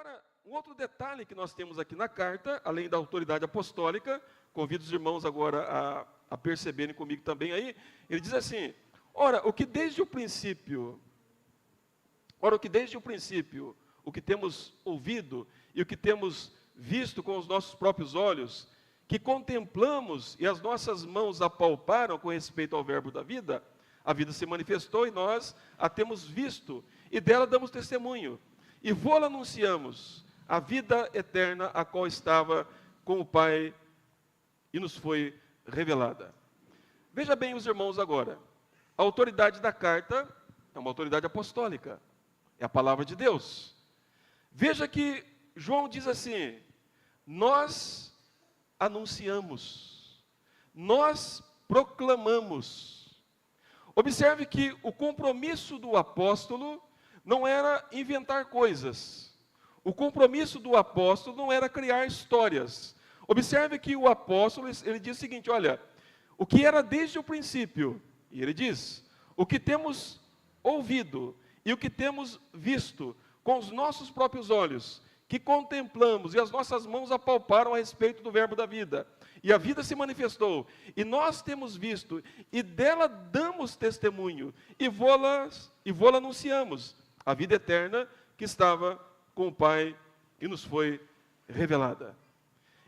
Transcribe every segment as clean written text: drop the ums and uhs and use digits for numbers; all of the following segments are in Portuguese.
Agora, um outro detalhe que nós temos aqui na carta, além da autoridade apostólica, convido os irmãos agora a perceberem comigo também aí, ele diz assim: ora, o que desde o princípio, o que temos ouvido e o que temos visto com os nossos próprios olhos, que contemplamos e as nossas mãos apalparam com respeito ao verbo da vida, a vida se manifestou e nós a temos visto, e dela damos testemunho. E vô-la anunciamos, a vida eterna, a qual estava com o Pai e nos foi revelada. Veja bem os irmãos agora, a autoridade da carta é uma autoridade apostólica, é a palavra de Deus. Veja que João diz assim: nós anunciamos, nós proclamamos. Observe que o compromisso do apóstolo não era inventar coisas. O compromisso do apóstolo não era criar histórias. Observe que o apóstolo, ele diz o seguinte: olha, o que era desde o princípio, e ele diz, o que temos ouvido e o que temos visto com os nossos próprios olhos, que contemplamos e as nossas mãos apalparam a respeito do verbo da vida. E a vida se manifestou, e nós temos visto, e dela damos testemunho, e vô-la anunciamos, a vida eterna que estava com o Pai e nos foi revelada.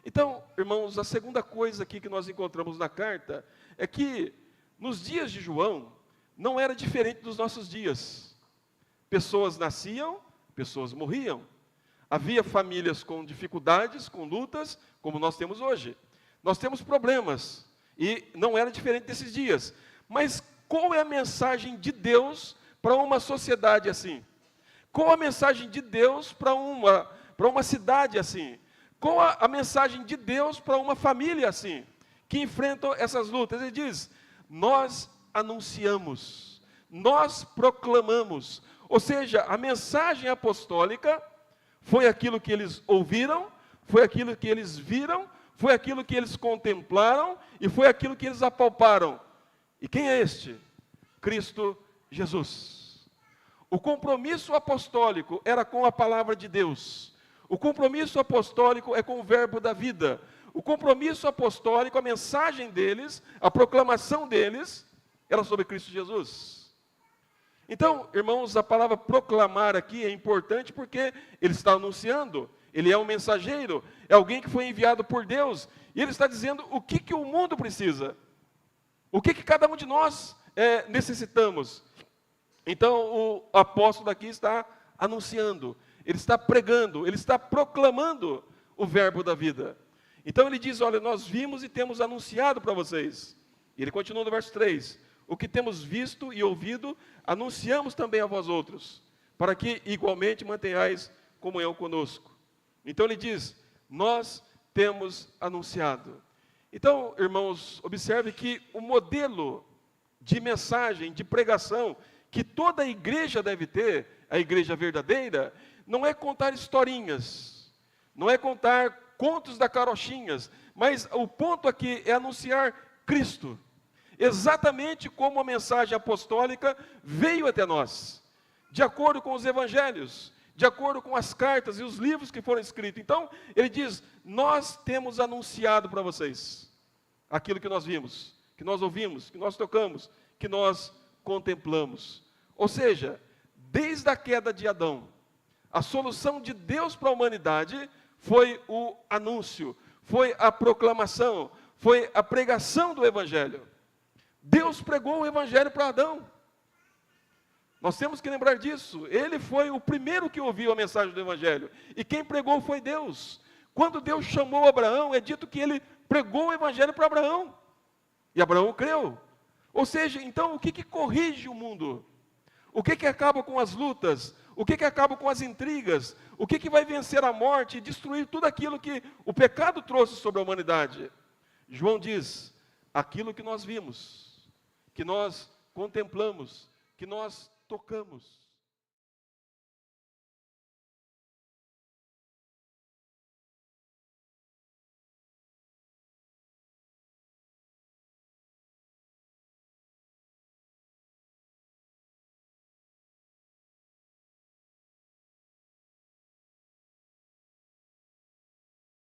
Então, irmãos, a segunda coisa aqui que nós encontramos na carta é que nos dias de João não era diferente dos nossos dias. Pessoas nasciam, pessoas morriam. Havia famílias com dificuldades, com lutas, como nós temos hoje. Nós temos problemas, e não era diferente desses dias. Mas qual é a mensagem de Deus para uma sociedade assim? Qual a mensagem de Deus para uma cidade assim? Qual a mensagem de Deus para uma família assim, que enfrentam essas lutas? Ele diz: nós anunciamos, nós proclamamos. Ou seja, a mensagem apostólica foi aquilo que eles ouviram, foi aquilo que eles viram, foi aquilo que eles contemplaram e foi aquilo que eles apalparam. E quem é este? Cristo Jesus. O compromisso apostólico era com a palavra de Deus. O compromisso apostólico é com o verbo da vida. O compromisso apostólico, a mensagem deles, a proclamação deles, era sobre Cristo Jesus. Então, irmãos, a palavra proclamar aqui é importante porque ele está anunciando, ele é um mensageiro, é alguém que foi enviado por Deus, e ele está dizendo o que o mundo precisa, o que cada um de nós necessitamos. Então, o apóstolo aqui está anunciando, ele está pregando, ele está proclamando o verbo da vida. Então ele diz: olha, nós vimos e temos anunciado para vocês. E ele continua no verso 3. O que temos visto e ouvido, anunciamos também a vós outros, para que igualmente mantenhais comunhão conosco. Então ele diz: nós temos anunciado. Então, irmãos, observe que o modelo de mensagem, de pregação, que toda a igreja deve ter, a igreja verdadeira, não é contar historinhas, não é contar contos da carochinhas, mas o ponto aqui é anunciar Cristo. Exatamente como a mensagem apostólica veio até nós, de acordo com os evangelhos, de acordo com as cartas e os livros que foram escritos. Então, ele diz: nós temos anunciado para vocês aquilo que nós vimos, que nós ouvimos, que nós tocamos, que nós contemplamos. Ou seja, desde a queda de Adão, a solução de Deus para a humanidade foi o anúncio, foi a proclamação, foi a pregação do evangelho. Deus pregou o evangelho para Adão. Nós temos que lembrar disso. Ele foi o primeiro que ouviu a mensagem do evangelho. E quem pregou foi Deus. Quando Deus chamou Abraão, é dito que ele pregou o evangelho para Abraão. E Abraão creu. Ou seja, então, o que corrige o mundo? O que acaba com as lutas? O que acaba com as intrigas? O que vai vencer a morte e destruir tudo aquilo que o pecado trouxe sobre a humanidade? João diz: aquilo que nós vimos, que nós contemplamos, que nós tocamos.